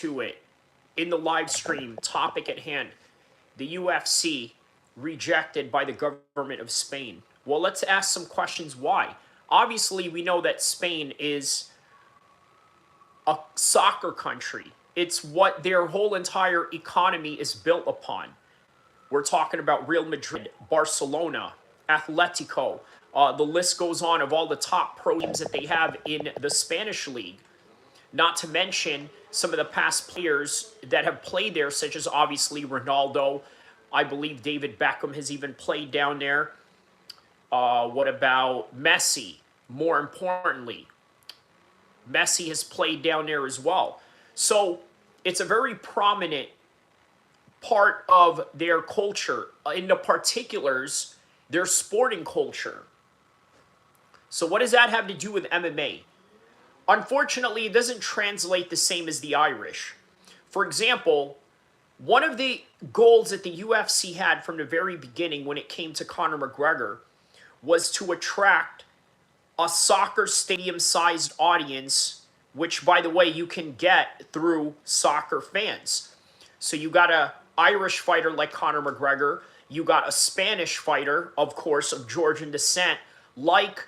to it in the live stream topic at hand. The UFC rejected by the government of Spain. Well, let's ask some questions why. Obviously, we know that Spain is a soccer country. It's what their whole entire economy is built upon. We're talking about Real Madrid, Barcelona, Atletico. The list goes on of all the top pro teams that they have in the Spanish league. Not to mention some of the past players that have played there, such as obviously Ronaldo. I believe David Beckham has even played down there. What about Messi? More importantly, Messi has played down there as well. So it's a very prominent part of their culture, in the particulars, their sporting culture. So what does that have to do with MMA? Unfortunately, it doesn't translate the same as the Irish. For example, one of the goals that the UFC had from the very beginning when it came to Conor McGregor was to attract a soccer stadium-sized audience, which, by the way, you can get through soccer fans. So you got an Irish fighter like Conor McGregor. You got a Spanish fighter, of course, of Georgian descent, like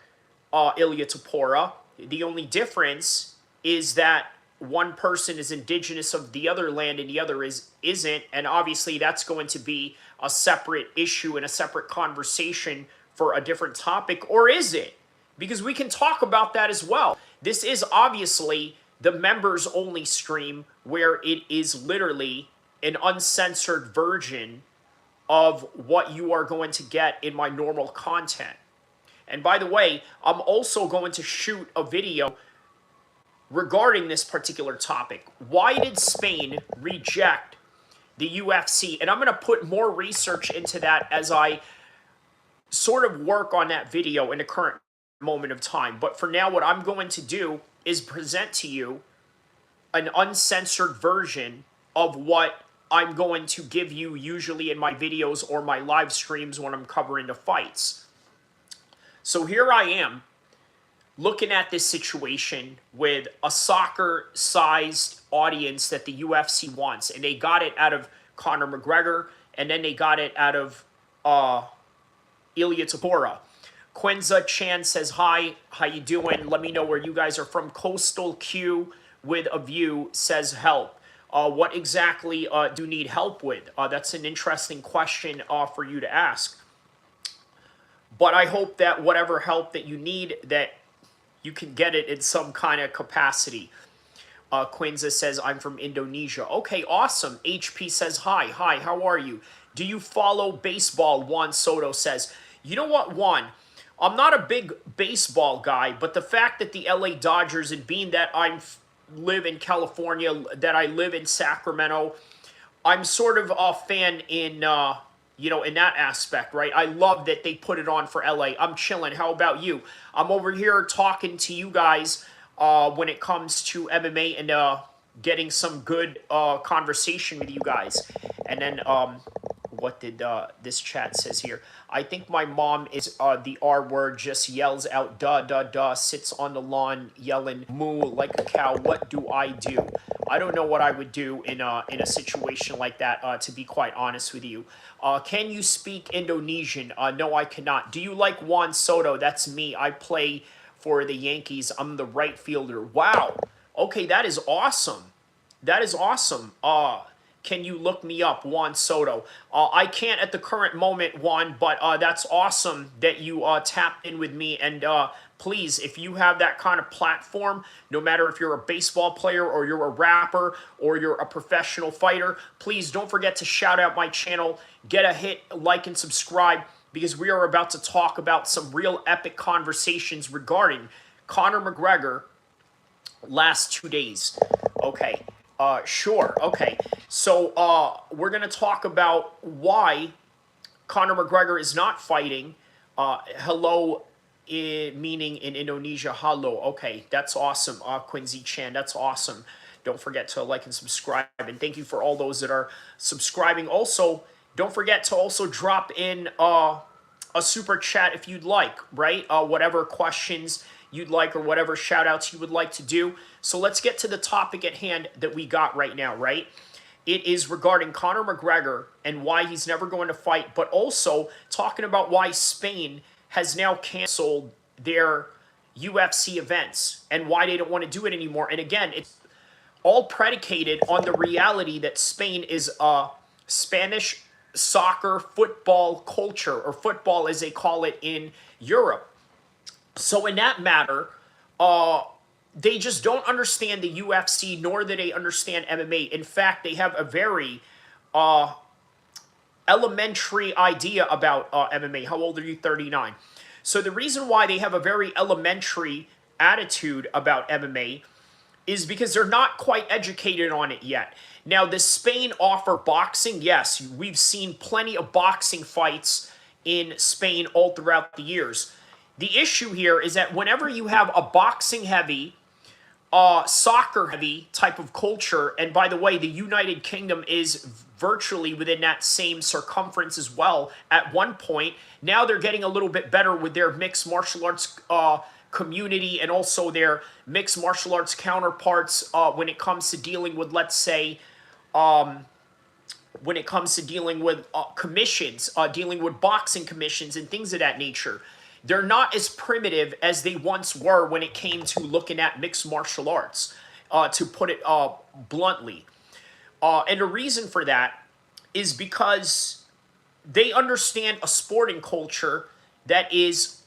Ilia Topuria. The only difference is that one person is indigenous of the other land and the other isn't. And obviously that's going to be a separate issue and a separate conversation for a different topic. Or is it? Because we can talk about that as well. This is obviously the members only stream where it is literally an uncensored version of what you are going to get in my normal content. And by the way, I'm also going to shoot a video regarding this particular topic. Why did Spain reject the UFC? And I'm going to put more research into that as I sort of work on that video in the current moment of time. But for now, what I'm going to do is present to you an uncensored version of what I'm going to give you usually in my videos or my live streams when I'm covering the fights. So here I am looking at this situation with a soccer-sized audience that the UFC wants. And they got it out of Conor McGregor, and then they got it out of Ilia Topuria. Quenza Chan says, hi, how you doing? Let me know where you guys are from. Coastal Q with a view says help. What exactly do you need help with? That's an interesting question for you to ask. But I hope that whatever help that you need, that you can get it in some kind of capacity. Quinza says, I'm from Indonesia. Okay, awesome. HP says, hi, how are you? Do you follow baseball? Juan Soto says, you know what, Juan? I'm not a big baseball guy, but the fact that the LA Dodgers, and being that I live in California, that I live in Sacramento, I'm sort of a fan in in that aspect, right? I love that they put it on for LA. I'm chilling. How about you? I'm over here talking to you guys when it comes to MMA and getting some good conversation with you guys. And then what did this chat says here? I think my mom is the R word, just yells out duh, sits on the lawn yelling moo like a cow. What do I do? I don't know what I would do in a situation like that, to be quite honest with you. Can you speak Indonesian? No, I cannot. Do you like Juan Soto? That's me. I play for the Yankees. I'm the right fielder. Wow. Okay, that is awesome. That is awesome. Can you look me up, Juan Soto? I can't at the current moment, Juan, but that's awesome that you tapped in with me. And please, if you have that kind of platform, no matter if you're a baseball player or you're a rapper or you're a professional fighter, please don't forget to shout out my channel, get a hit, like, and subscribe, because we are about to talk about some real epic conversations regarding Conor McGregor last 2 days. Okay. Sure. Okay. So we're going to talk about why Conor McGregor is not fighting. Hello, meaning in Indonesia, hello. Okay, that's awesome. Quincy Chan, that's awesome. Don't forget to like and subscribe. And thank you for all those that are subscribing. Also, don't forget to also drop in a super chat if you'd like, right? Whatever questions you'd like or whatever shout outs you would like to do. So let's get to the topic at hand that we got right now, right? It is regarding Conor McGregor and why he's never going to fight, but also talking about why Spain has now canceled their UFC events and why they don't want to do it anymore. And again, it's all predicated on the reality that Spain is a Spanish soccer football culture, or football as they call it in Europe. So in that matter, they just don't understand the UFC, nor do they understand MMA. In fact, they have a very elementary idea about MMA. How old are you? 39. So the reason why they have a very elementary attitude about MMA is because they're not quite educated on it yet. Now, does Spain offer boxing? Yes, we've seen plenty of boxing fights in Spain all throughout the years. The issue here is that whenever you have a boxing-heavy, soccer-heavy type of culture, and by the way, the United Kingdom is virtually within that same circumference as well at one point. Now they're getting a little bit better with their mixed martial arts community and also their mixed martial arts counterparts when it comes to dealing with, let's say, when it comes to dealing with commissions, dealing with boxing commissions and things of that nature. They're not as primitive as they once were when it came to looking at mixed martial arts, to put it bluntly. And the reason for that is because they understand a sporting culture that is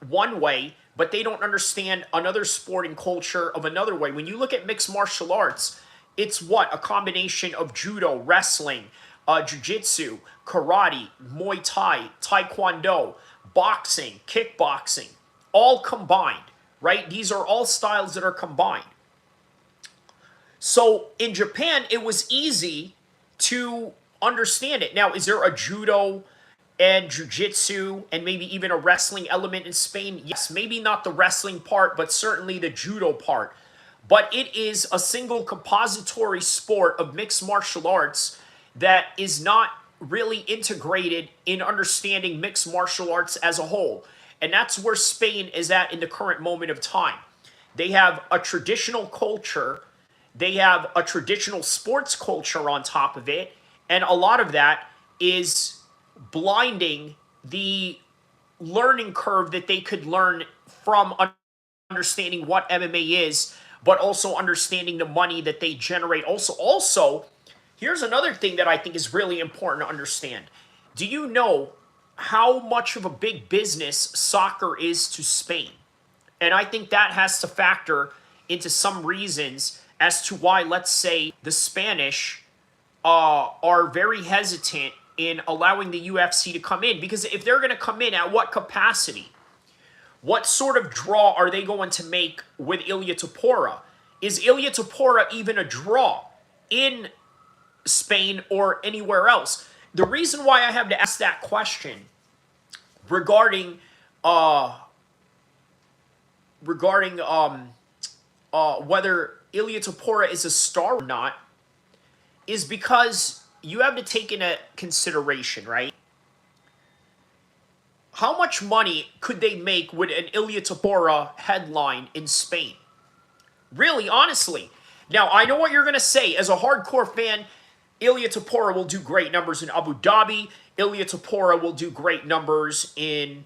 one way, but they don't understand another sporting culture of another way. When you look at mixed martial arts, it's what? A combination of judo, wrestling, jiu-jitsu, karate, Muay Thai, taekwondo, boxing, kickboxing, all combined, right? These are all styles that are combined. So in Japan, it was easy to understand it. Now, is there a judo and jiu-jitsu and maybe even a wrestling element in Spain? Yes, maybe not the wrestling part, but certainly the judo part. But it is a single compository sport of mixed martial arts that is not really integrated in understanding mixed martial arts as a whole. And that's where Spain is at in the current moment of time. They have a traditional culture, they have a traditional sports culture on top of it, and a lot of that is blinding the learning curve that they could learn from understanding what MMA is, but also understanding the money that they generate. Also, here's another thing that I think is really important to understand. Do you know how much of a big business soccer is to Spain? And I think that has to factor into some reasons as to why, let's say, the Spanish are very hesitant in allowing the UFC to come in. Because if they're going to come in, at what capacity? What sort of draw are they going to make with Ilia Topuria? Is Ilia Topuria even a draw in Spain or anywhere else? The reason why I have to ask that question regarding whether Ilia Topuria is a star or not is because you have to take into consideration, right? How much money could they make with an Ilia Topuria headline in Spain? Really, honestly. Now, I know what you're going to say. As a hardcore fan, Ilia Topuria will do great numbers in Abu Dhabi. Ilia Topuria will do great numbers in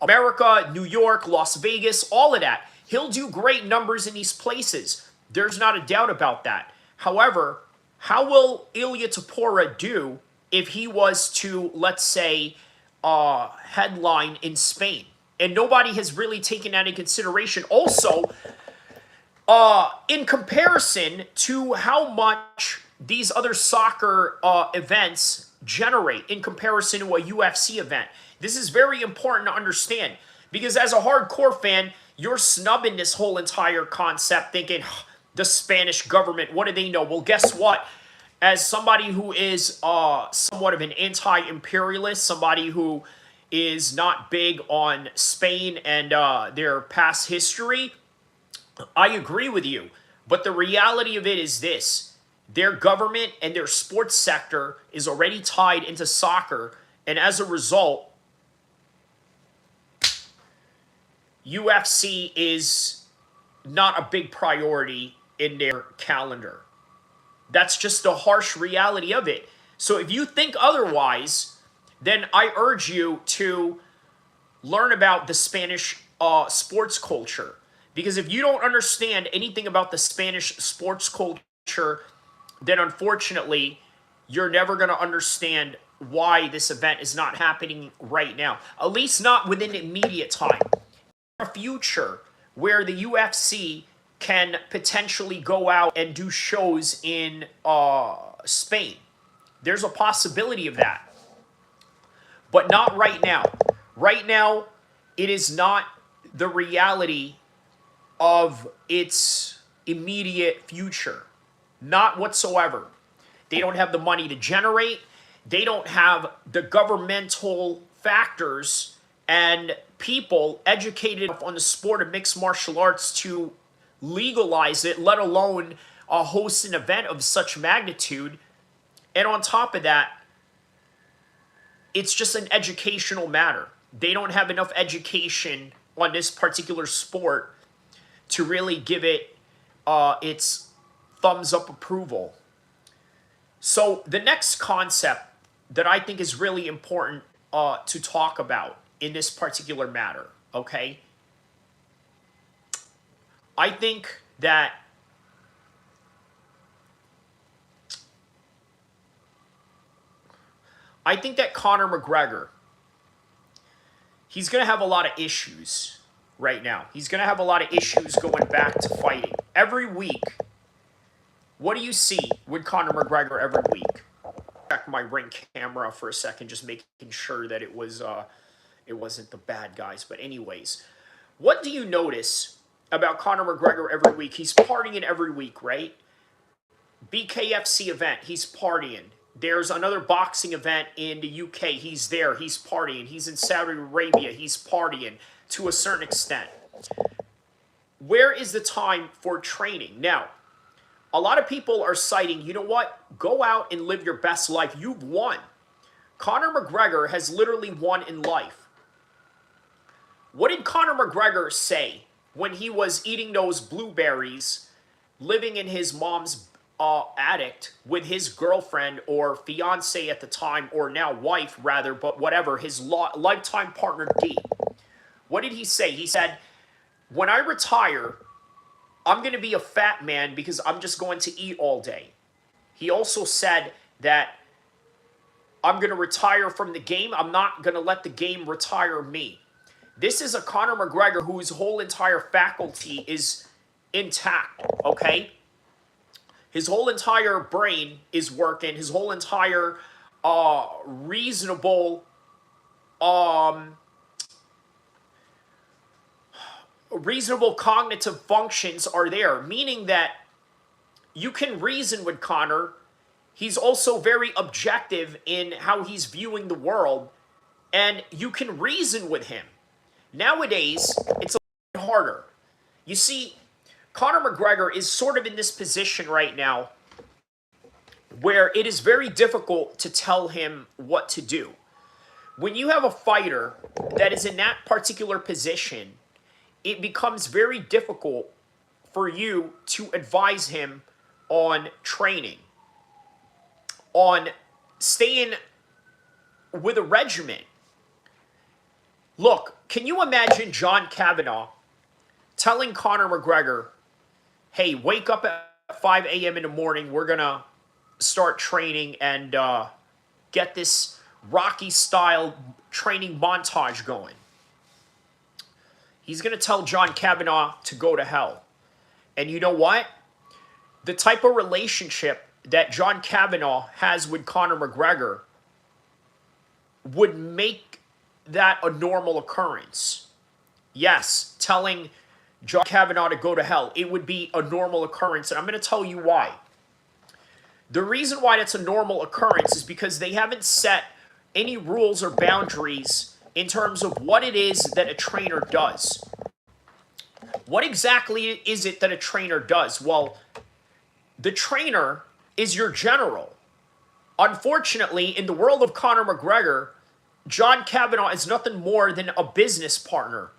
America, New York, Las Vegas, all of that. He'll do great numbers in these places. There's not a doubt about that. However, how will Ilia Topuria do if he was to, let's say, headline in Spain? And nobody has really taken that into consideration. Also, in comparison to how much these other soccer events generate in comparison to a UFC event. This is very important to understand because as a hardcore fan, you're snubbing this whole entire concept thinking, the Spanish government, what do they know? Well, guess what? As somebody who is somewhat of an anti-imperialist, somebody who is not big on Spain and their past history, I agree with you. But the reality of it is this. Their government and their sports sector is already tied into soccer. And as a result, UFC is not a big priority in their calendar. That's just the harsh reality of it. So if you think otherwise, then I urge you to learn about the Spanish sports culture. Because if you don't understand anything about the Spanish sports culture, then unfortunately, you're never going to understand why this event is not happening right now. At least not within immediate time. A future where the UFC can potentially go out and do shows in Spain. There's a possibility of that. But not right now. Right now, it is not the reality of its immediate future. Not whatsoever. They don't have the money to generate. They don't have the governmental factors and people educated on the sport of mixed martial arts to legalize it, let alone host an event of such magnitude. And on top of that, it's just an educational matter. They don't have enough education on this particular sport to really give it its thumbs up approval. So the next concept that I think is really important to talk about in this particular matter, okay? I think that Conor McGregor, he's going to have a lot of issues right now. He's going to have a lot of issues going back to fighting. Every week, what do you see with Conor McGregor every week? Check my ring camera for a second, just making sure that it wasn't the bad guys. But anyways, what do you notice about Conor McGregor every week? He's partying every week, right? BKFC event, he's partying. There's another boxing event in the UK. He's there. He's partying. He's in Saudi Arabia. He's partying to a certain extent. Where is the time for training? Now, a lot of people are citing, you know what? Go out and live your best life. You've won. Conor McGregor has literally won in life. What did Conor McGregor say when he was eating those blueberries, living in his mom's attic with his girlfriend or fiance at the time, or now wife rather, but whatever, his lifetime partner D? What did he say? He said, when I retire, I'm going to be a fat man because I'm just going to eat all day. He also said that I'm going to retire from the game. I'm not going to let the game retire me. This is a Conor McGregor whose whole entire faculty is intact, okay? His whole entire brain is working. His whole entire reasonable cognitive functions are there, meaning that you can reason with Conor. He's also very objective in how he's viewing the world, and you can reason with him. Nowadays, it's a little harder. You see, Conor McGregor is sort of in this position right now where it is very difficult to tell him what to do. When you have a fighter that is in that particular position, it becomes very difficult for you to advise him on training, on staying with a regimen. Look, can you imagine John Kavanagh telling Conor McGregor, hey, wake up at 5 a.m. in the morning, we're going to start training and get this Rocky-style training montage going. He's going to tell John Kavanagh to go to hell. And you know what? The type of relationship that John Kavanagh has with Conor McGregor would make that a normal occurrence. Yes, telling John Kavanagh to go to hell, it would be a normal occurrence, and I'm going to tell you why. The reason why that's a normal occurrence is because they haven't set any rules or boundaries in terms of what it is that a trainer does. What exactly is it that a trainer does? Well, the trainer is your general. Unfortunately, in the world of Conor McGregor, John Kavanagh is nothing more than a business partner.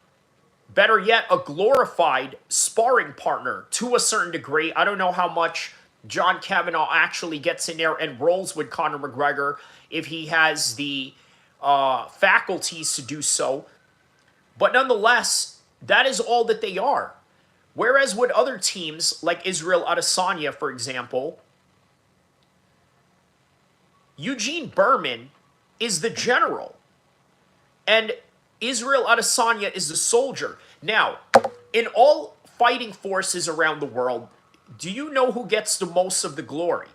better yet, a glorified sparring partner to a certain degree. I don't know how much John Kavanagh actually gets in there and rolls with Conor McGregor, if he has the faculties to do so. But nonetheless, that is all that they are. Whereas with other teams, like Israel Adesanya, for example, Eugene Berman is the general, and Israel Adesanya is the soldier. Now, in all fighting forces around the world, do you know who gets the most of the glory?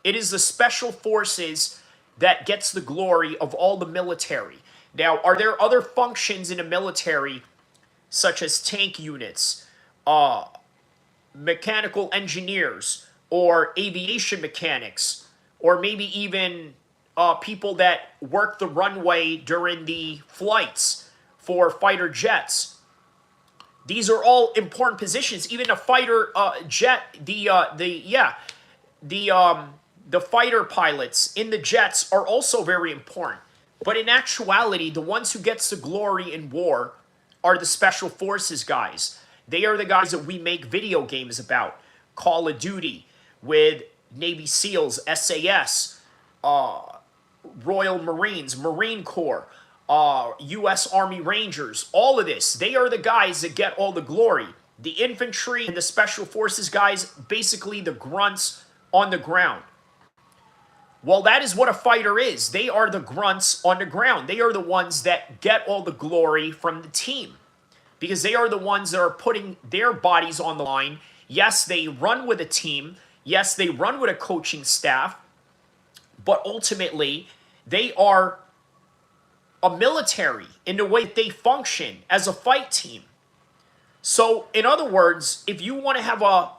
It is the special forces that gets the glory of all the military. Now, are there other functions in the military, such as tank units, mechanical engineers, or aviation mechanics, or maybe even people that work the runway during the flights for fighter jets? These are all important positions. Even a fighter jet, the fighter pilots in the jets are also very important. But in actuality, the ones who gets the glory in war are the special forces guys. They are the guys that we make video games about. Call of Duty with Navy SEALs, SAS, Royal Marines, Marine Corps, U.S. Army Rangers, all of this. They are the guys that get all the glory. The infantry and the special forces guys, basically the grunts on the ground. Well, that is what a fighter is. They are the grunts on the ground. They are the ones that get all the glory from the team, because they are the ones that are putting their bodies on the line. Yes, they run with a team. Yes, they run with a coaching staff. But ultimately, they are a military in the way that they function as a fight team. So, in other words, if you want to have a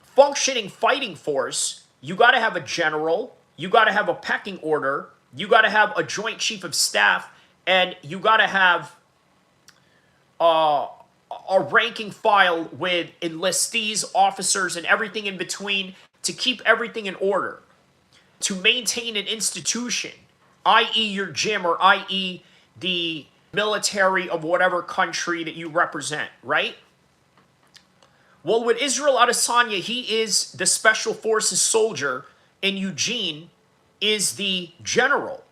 functioning fighting force, you got to have a general, you got to have a pecking order, you got to have a joint chief of staff, and you got to have a ranking file with enlistees, officers, and everything in between to keep everything in order, to maintain an institution, i.e. your gym, or i.e. the military of whatever country that you represent, right? Well, with Israel Adesanya, he is the special forces soldier, and Eugene is the general.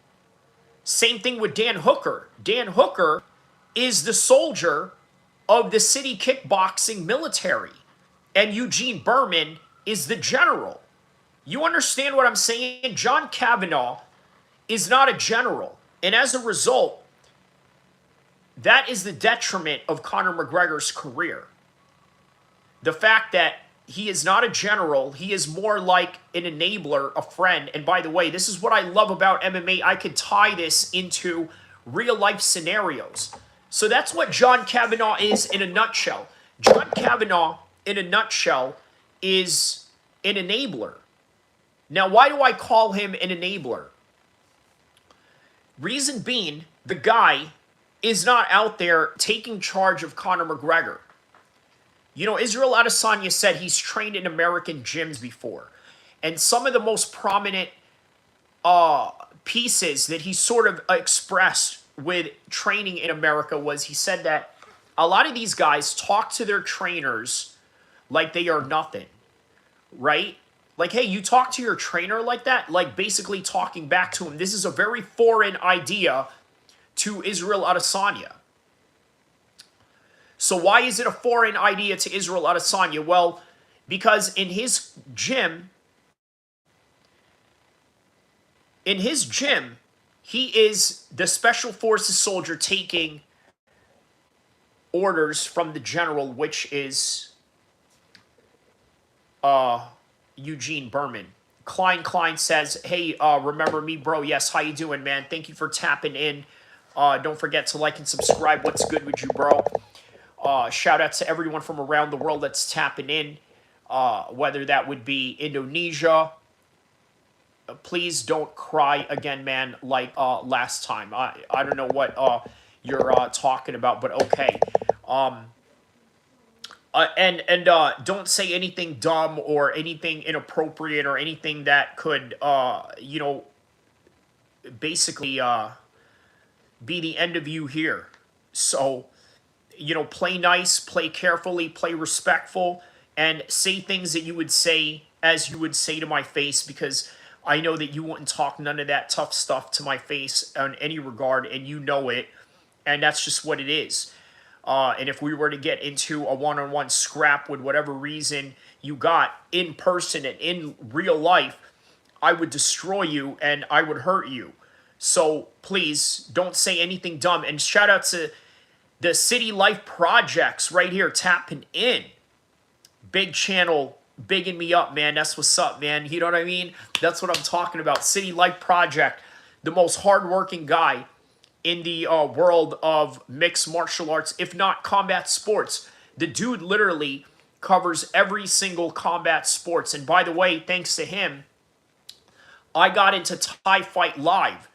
Same thing with Dan Hooker. Dan Hooker is the soldier of the city kickboxing military, and Eugene Berman is the general. You understand what I'm saying? John Kavanagh is not a general, and as a result, that is the detriment of Conor McGregor's career. The fact that he is not a general, he is more like an enabler, a friend. And by the way, this is what I love about MMA. I could tie this into real life scenarios. So that's what John Kavanagh is in a nutshell. John Kavanagh, in a nutshell, is an enabler. Now, why do I call him an enabler? Reason being, the guy is not out there taking charge of Conor McGregor. You know, Israel Adesanya said he's trained in American gyms before. And some of the most prominent pieces that he sort of expressed with training in America was, he said that a lot of these guys talk to their trainers like they are nothing, right? Like, hey, you talk to your trainer like that? Like, basically talking back to him. This is a very foreign idea to Israel Adesanya. So why is it a foreign idea to Israel Adesanya? Well, because in his gym, he is the special forces soldier taking orders from the general, which is Eugene Berman. Klein says, hey, remember me, bro? Yes, how you doing, man? Thank you for tapping in. Don't forget to like and subscribe. What's good with you, bro? Shout out to everyone from around the world that's tapping in, whether that would be Indonesia. Please don't cry again, man, like last time. I don't know what you're talking about, but okay. And don't say anything dumb or anything inappropriate or anything that could, you know, basically be the end of you here. So play nice, play carefully, play respectful, and say things that you would say as you would say to my face, because I know that you wouldn't talk none of that tough stuff to my face in any regard, and you know it, and that's just what it is. And if we were to get into a one-on-one scrap with whatever reason you got in person and in real life, I would destroy you and I would hurt you. So please don't say anything dumb. And shout out to the City Life Projects right here tapping in. Big channel, bigging me up, man. That's what's up, man. You know what I mean? That's what I'm talking about. City Life Project, the most hardworking guy in the world of mixed martial arts, if not combat sports. The dude literally covers every single combat sports. And by the way, thanks to him, I got into Thai Fight Live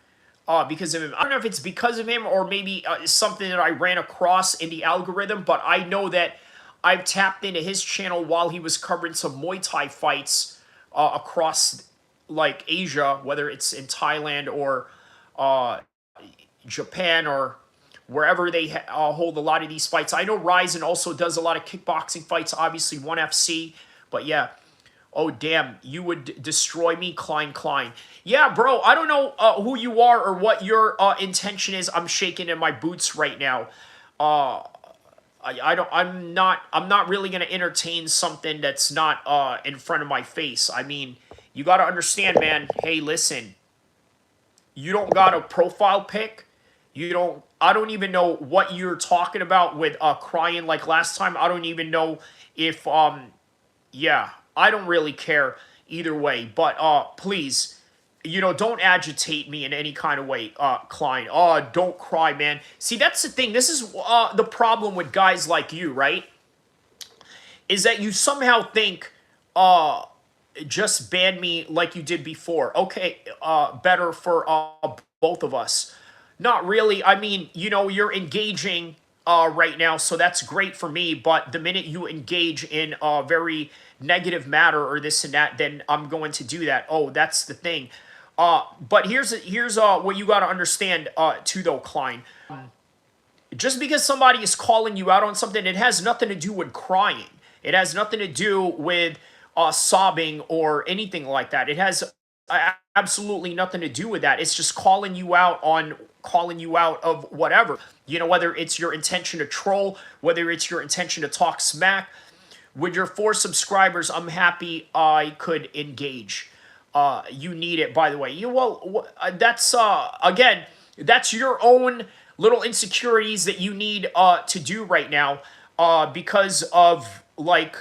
because of him. I don't know if it's because of him or maybe something that I ran across in the algorithm, but I know that I've tapped into his channel while he was covering some Muay Thai fights across like Asia, whether it's in Thailand or Japan or wherever they hold a lot of these fights. I know Ryzen also does a lot of kickboxing fights, obviously 1FC, but yeah. Oh, damn, you would destroy me, Klein. Yeah, bro, I don't know who you are or what your intention is. I'm shaking in my boots right now. I'm not really going to entertain something that's not in front of my face. I mean, you got to understand, man. Hey, listen, you don't got a profile pic. I don't even know what you're talking about with crying like last time. I don't even know if, yeah, I don't really care either way. But please, don't agitate me in any kind of way, Klein. Don't cry, man. See, that's the thing. This is the problem with guys like you, right? Is that you somehow think, just ban me like you did before. Okay, better for both of us. Not really. I mean, you're engaging right now, so that's great for me. But the minute you engage in a very negative matter or this and that, then I'm going to do that. Oh, that's the thing. But here's what you got to understand too, though, Klein. Just because somebody is calling you out on something, it has nothing to do with crying. It has nothing to do with sobbing or anything like that. It has absolutely nothing to do with that. It's just calling you out of whatever. Whether it's your intention to troll, whether it's your intention to talk smack. With your 4 subscribers, I'm happy I could engage. You need it, by the way. That's again, that's your own little insecurities that you need to do right now because of like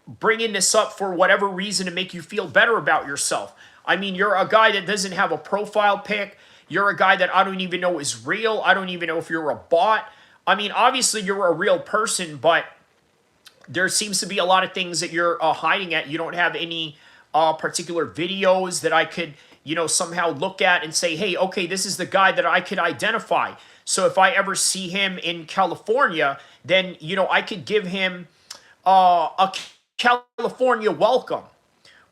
bringing this up for whatever reason to make you feel better about yourself. I mean, you're a guy that doesn't have a profile pic. You're a guy that I don't even know is real. I don't even know if you're a bot. I mean, obviously you're a real person, but there seems to be a lot of things that you're hiding at. You don't have any particular videos that I could, somehow look at and say, hey, okay, this is the guy that I could identify. So if I ever see him in California, then, I could give him a California welcome.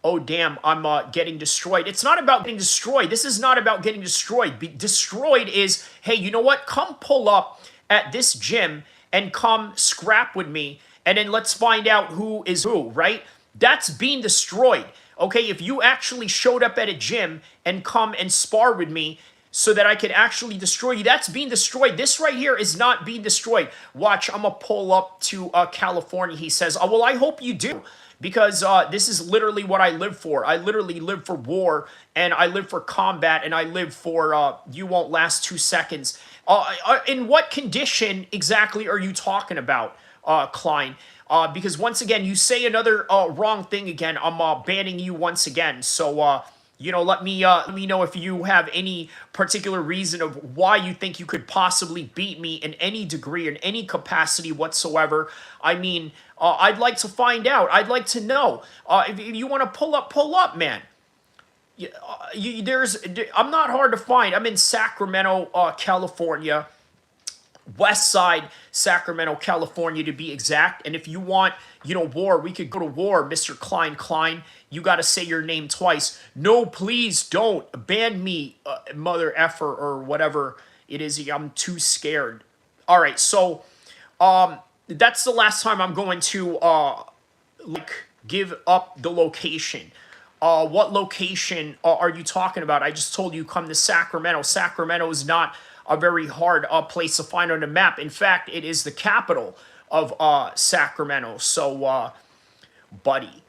Oh, damn, I'm getting destroyed. It's not about getting destroyed. This is not about getting destroyed. Destroyed is, hey, you know what? Come pull up at this gym and come scrap with me, and then let's find out who is who, right? That's being destroyed. Okay, if you actually showed up at a gym and come and spar with me so that I could actually destroy you, that's being destroyed. This right here is not being destroyed. Watch, I'm going to pull up to California, he says. Oh, well, I hope you do, because this is literally what I live for. I literally live for war, and I live for combat, and I live for you won't last 2 seconds. In what condition exactly are you talking about, Klein? Because once again, you say another wrong thing again, I'm banning you once again. So, let me know if you have any particular reason of why you think you could possibly beat me in any degree, in any capacity whatsoever. I mean, I'd like to find out. I'd like to know. If you want to pull up, man. I'm not hard to find. I'm in Sacramento, California. West Side, Sacramento, California, to be exact. And if you want, war, we could go to war, Mr. Klein. You got to say your name twice. No, please don't ban me, mother effer, or whatever it is. I'm too scared. All right, so That's the last time I'm going to like give up the location. What location are you talking about? I just told you come to Sacramento. Sacramento is not a very hard place to find on the map. In fact, it is the capital of Sacramento. So, Buddy.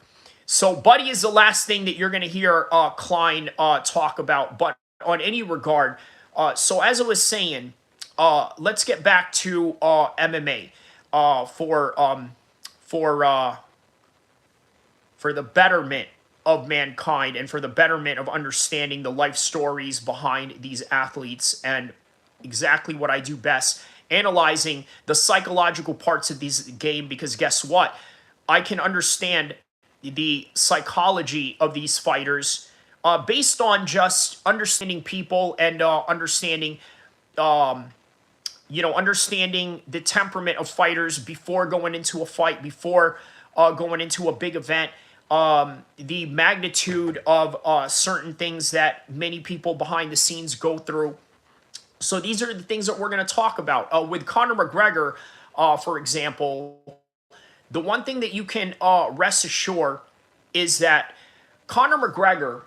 So, Buddy is the last thing that you're going to hear Klein talk about. But on any regard, so as I was saying, let's get back to MMA for the betterment of mankind and for the betterment of understanding the life stories behind these athletes and exactly what I do best, analyzing the psychological parts of this game, because guess what? I can understand the psychology of these fighters based on just understanding people and understanding the temperament of fighters before going into a fight, before going into a big event, the magnitude of certain things that many people behind the scenes go through. So these are the things that we're going to talk about. With Conor McGregor, for example, the one thing that you can rest assured is that Conor McGregor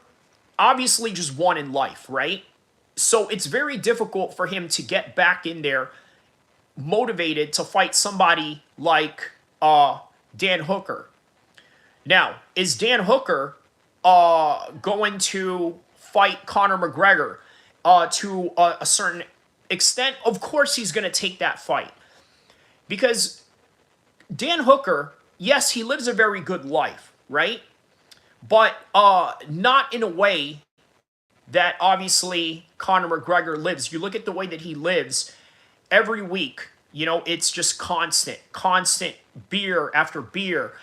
obviously just won in life, right? So it's very difficult for him to get back in there motivated to fight somebody like Dan Hooker. Now, is Dan Hooker going to fight Conor McGregor to a certain extent? Of course he's going to take that fight. Because Dan Hooker, yes, he lives a very good life, right? But not in a way that obviously Conor McGregor lives. You look at the way that he lives every week, it's just constant beer after beer,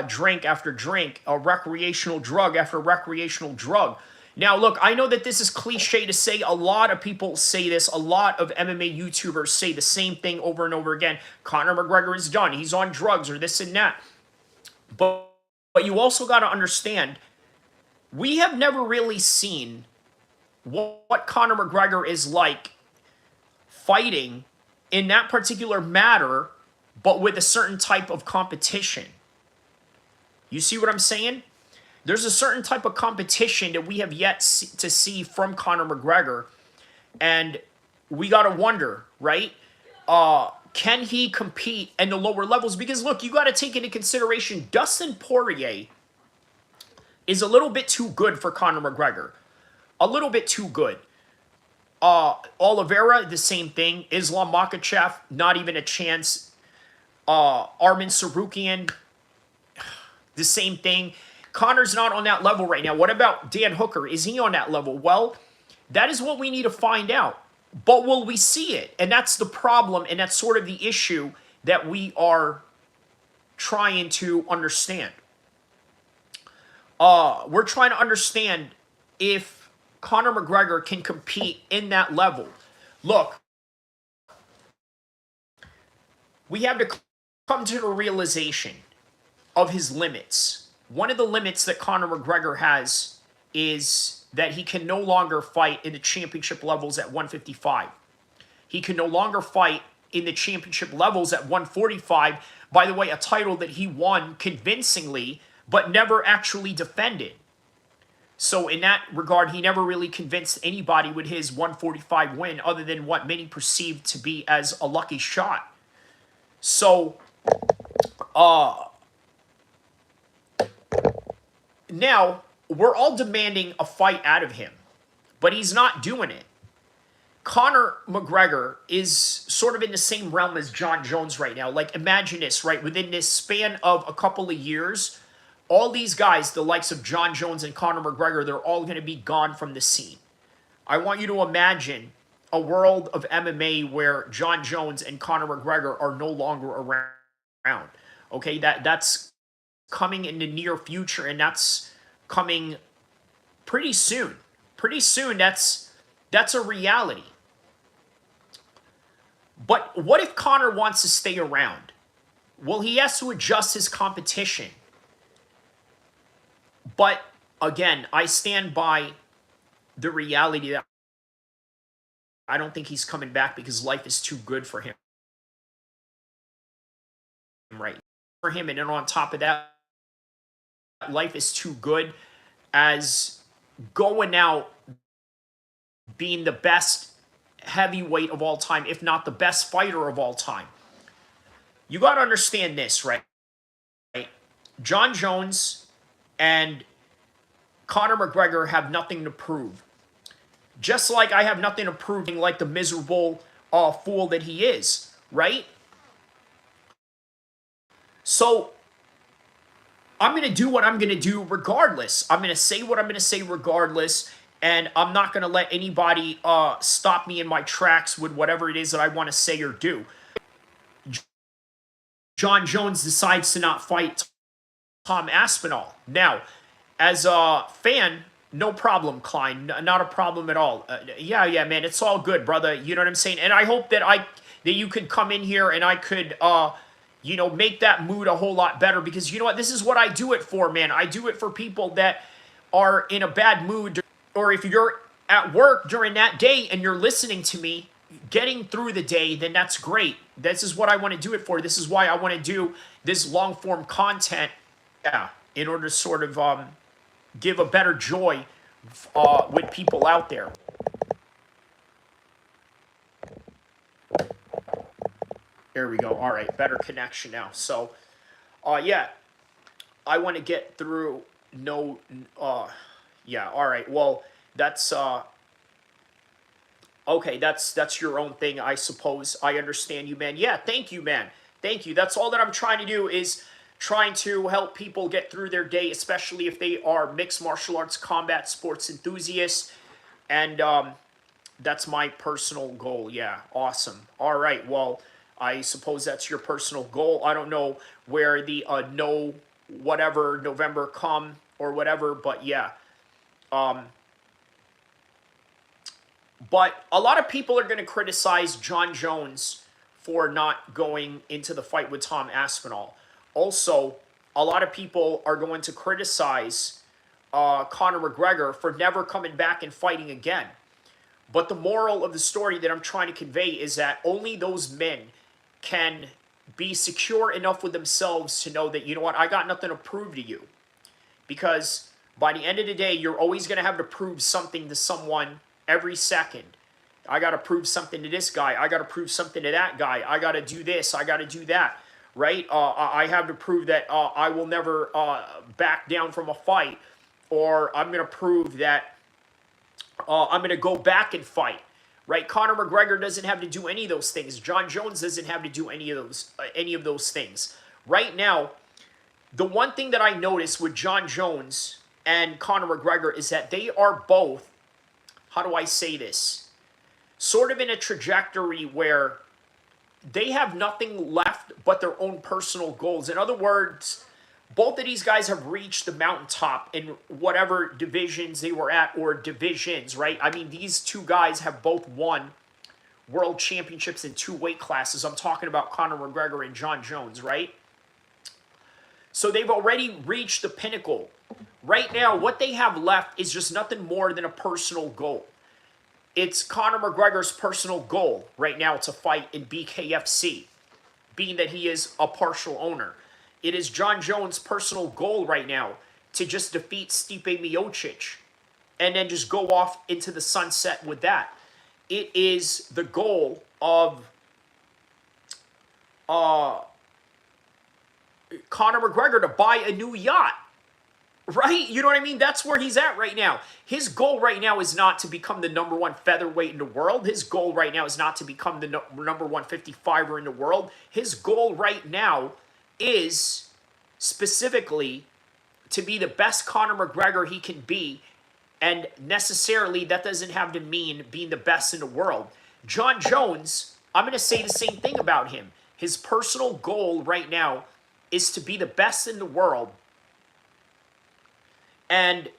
drink after drink, recreational drug after recreational drug. Now, look, I know that this is cliche to say. A lot of people say this. A lot of MMA YouTubers say the same thing over and over again. Conor McGregor is done. He's on drugs or this and that. But you also got to understand, we have never really seen what Conor McGregor is like fighting in that particular matter, but with a certain type of competition. You see what I'm saying? There's a certain type of competition that we have yet to see from Conor McGregor, and we got to wonder, right? Can he compete in the lower levels? Because look, you got to take into consideration Dustin Poirier is a little bit too good for Conor McGregor. A little bit too good. Oliveira, the same thing. Islam Makhachev, not even a chance. Arman Tsarukyan, the same thing. Conor's not on that level right now. What about Dan Hooker? Is he on that level? Well, that is what we need to find out. But will we see it? And that's the problem, and that's sort of the issue that we are trying to understand. We're trying to understand if Conor McGregor can compete in that level. Look, we have to come to the realization of his limits. One of the limits that Conor McGregor has is that he can no longer fight in the championship levels at 155. He can no longer fight in the championship levels at 145. By the way, a title that he won convincingly, but never actually defended. So in that regard, he never really convinced anybody with his 145 win other than what many perceived to be as a lucky shot. So, now, we're all demanding a fight out of him, but he's not doing it. Conor McGregor is sort of in the same realm as Jon Jones right now. Like, imagine this, right? Within this span of a couple of years, all these guys, the likes of Jon Jones and Conor McGregor, they're all going to be gone from the scene. I want you to imagine a world of MMA where Jon Jones and Conor McGregor are no longer around. Okay, that's coming in the near future, and that's coming pretty soon. Pretty soon, that's a reality. But what if Conor wants to stay around? Well, he has to adjust his competition. But again, I stand by the reality that I don't think he's coming back because life is too good for him. right for him. And then on top of that, life is too good as going out being the best heavyweight of all time, if not the best fighter of all time. You got to understand this, right? John Jones and Conor McGregor have nothing to prove. Just like I have nothing to prove, like the miserable fool that he is, right? So I'm going to do what I'm going to do regardless. I'm going to say what I'm going to say regardless, and I'm not going to let anybody stop me in my tracks with whatever it is that I want to say or do. John Jones decides to not fight Tom Aspinall. Now, as a fan, no problem, Klein. Not a problem at all. Yeah, man, it's all good, brother. You know what I'm saying? And I hope that that you could come in here and I could, make that mood a whole lot better, because you know what? This is what I do it for, man. I do it for people that are in a bad mood, or if you're at work during that day and you're listening to me, getting through the day, then that's great. This is what I want to do it for. This is why I want to do this long form content, in order to sort of give a better joy with people out there. There we go. All right, better connection now. So, yeah, I want to get through. Yeah. All right. Well, that's okay. That's your own thing, I suppose. I understand you, man. Yeah. Thank you, man. Thank you. That's all that I'm trying to do, is trying to help people get through their day, especially if they are mixed martial arts combat sports enthusiasts. And that's my personal goal. Yeah, awesome. All right, well, I suppose that's your personal goal. I don't know where the no whatever November come or whatever, but yeah. But a lot of people are going to criticize John Jones for not going into the fight with Tom Aspinall. Also, a lot of people are going to criticize Conor McGregor for never coming back and fighting again. But the moral of the story that I'm trying to convey is that only those men can be secure enough with themselves to know that, you know what, I got nothing to prove to you. Because by the end of the day, you're always going to have to prove something to someone every second. I got to prove something to this guy. I got to prove something to that guy. I got to do this. I got to do that. Right? I have to prove that I will never back down from a fight. Or I'm going to prove that I'm going to go back and fight. Right? Conor McGregor doesn't have to do any of those things. John Jones doesn't have to do any of those things. Right now, the one thing that I noticed with John Jones and Conor McGregor is that they are both, how do I say this, sort of in a trajectory where they have nothing left but their own personal goals. In other words, both of these guys have reached the mountaintop in whatever divisions they were at, or divisions, right? I mean, these two guys have both won world championships in 2 weight classes. I'm talking about Conor McGregor and John Jones, right? So they've already reached the pinnacle. Right now, what they have left is just nothing more than a personal goal. It's Conor McGregor's personal goal right now to fight in BKFC, being that he is a partial owner. It is John Jones' personal goal right now to just defeat Stipe Miocic and then just go off into the sunset with that. It is the goal of Conor McGregor to buy a new yacht. Right? You know what I mean? That's where he's at right now. His goal right now is not to become the #1 featherweight in the world. His goal right now is not to become the #1 55er in the world. His goal right now is specifically to be the best Conor McGregor he can be. And necessarily, that doesn't have to mean being the best in the world. John Jones, I'm going to say the same thing about him. His personal goal right now is to be the best in the world. And,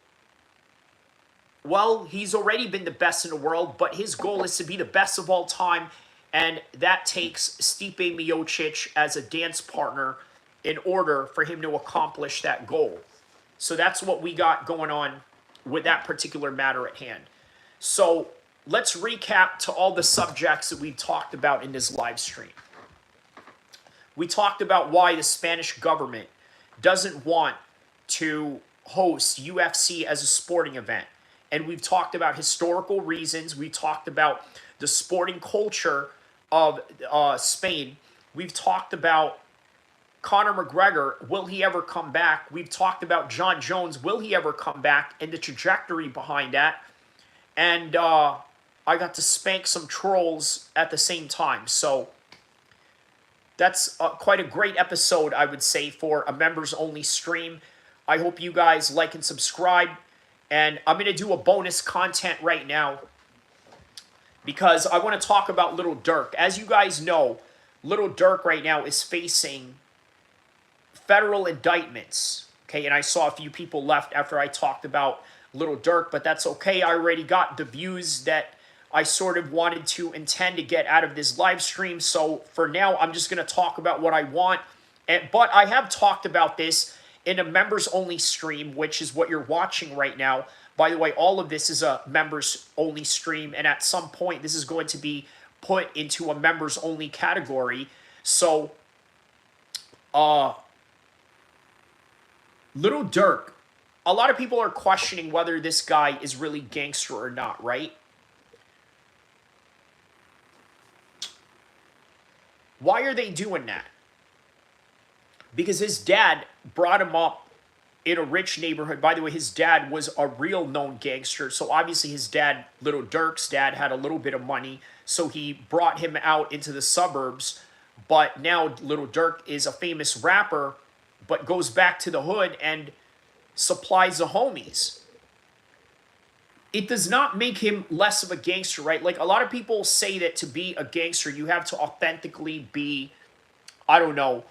well, he's already been the best in the world, but his goal is to be the best of all time, and that takes Stipe Miocic as a dance partner in order for him to accomplish that goal. So that's what we got going on with that particular matter at hand. So let's recap to all the subjects that we talked about in this live stream. We talked about why the Spanish government doesn't want to host UFC as a sporting event. And we've talked about historical reasons. We talked about the sporting culture of Spain. We've talked about Conor McGregor, will he ever come back? We've talked about John Jones, will he ever come back? And the trajectory behind that. And I got to spank some trolls at the same time. So that's quite a great episode, I would say, for a members-only stream. I hope you guys like and subscribe. And I'm going to do a bonus content right now because I want to talk about Little Dirk. As you guys know, Little Dirk right now is facing federal indictments. Okay, and I saw a few people left after I talked about Little Dirk, but that's okay. I already got the views that I sort of wanted to intend to get out of this live stream. So for now, I'm just going to talk about what I want. But I have talked about this in a members-only stream, which is what you're watching right now. By the way, all of this is a members-only stream, and at some point, this is going to be put into a members-only category. So, Little Dirk, a lot of people are questioning whether this guy is really gangster or not, right? Why are they doing that? Because his dad brought him up in a rich neighborhood. By the way, his dad was a real known gangster. So obviously his dad, Little Dirk's dad, had a little bit of money. So he brought him out into the suburbs. But now Little Dirk is a famous rapper, but goes back to the hood and supplies the homies. It does not make him less of a gangster, right? Like, a lot of people say that to be a gangster, you have to authentically be, I don't know,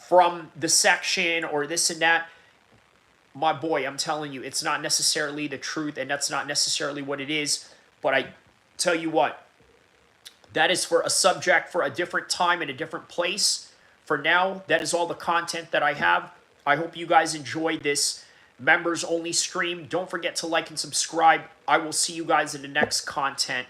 from the section or this and that. My boy, I'm telling you, it's not necessarily the truth, and that's not necessarily what it is. But I tell you what, that is for a subject for a different time and a different place. For now, that is all the content that I have. I hope you guys enjoyed this members only stream. Don't forget to like and subscribe. I will see you guys in the next content.